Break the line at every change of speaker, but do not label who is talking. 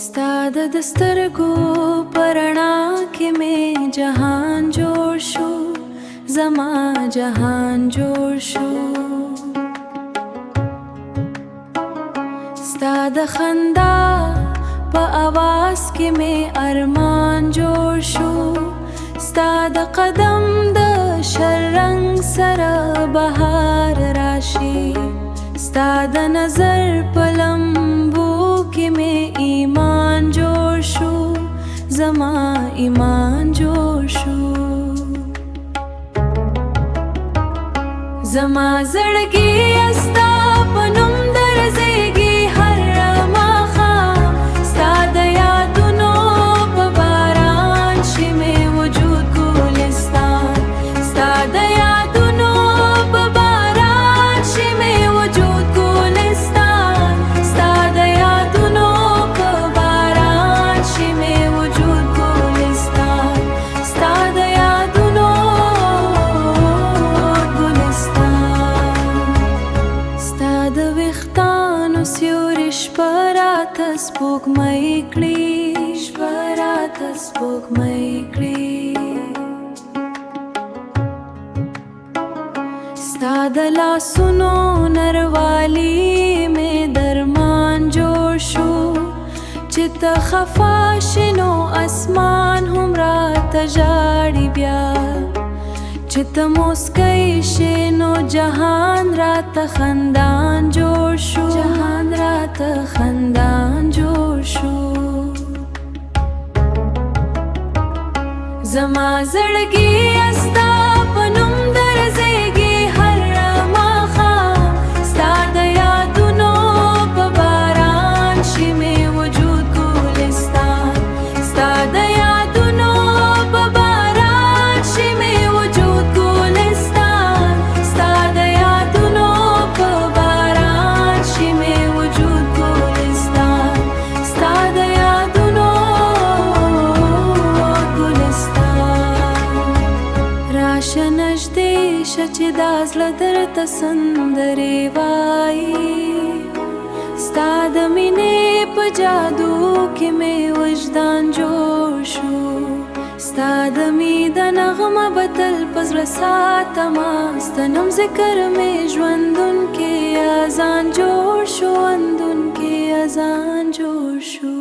स्ता د سترګو پرنا کې مې جهان جوړ شو، زما جهان جوړ شو. ستا د خندا په आवाज کې مې ارمان جوړ شو، ستا د قدم د شرنګ سره بهار راشي، ستا د نظر په لمبو کې مې ایمان جوړ شو، زما ایمان جوړ شو. زما زړګي استا په نوم درځيږي هر ماښام، ستا د یادونو په باران شي مې وجود ګلستان، ستا د یادونو په باران شي مې وجود ګلستان، ستا د یادونو په باران شي مې وجود ګلستان، ستا د یادونو وختانو سیوري شپه راته سپوږمۍ کړي، شپه راته سپوږمۍ کړي. ستا د لاسونو نروالي مې درمان جوړ شو، چې ته خفا شې نو اسمان هم راته ژاړي بیا، چې ته موسکی شې نو جهان راته خندان جوړ شو، جهان راته خندان جوړ شو. زما زړګي استا په نوم درځيږي هر ماښام، ستا د یادونو په باران شي مې وجود ګلستان، ستا د یادونو په باران شي مې وجود ګلستان، ستا د یادونو په باران شي مې وجود ګلستان، ستا د یادونو ګلستان. راشه نږدې شه چې دا زړه درته سندرې وایي، ستا د مینې په جادو کې مې وجدان جوړ شو، ستا د مینې د نغمه به تل په زړه ساتمه، ستا نوم ذکر مې ژوندون کې اذان جوړ شو، اندون کې اذان جوړ شو.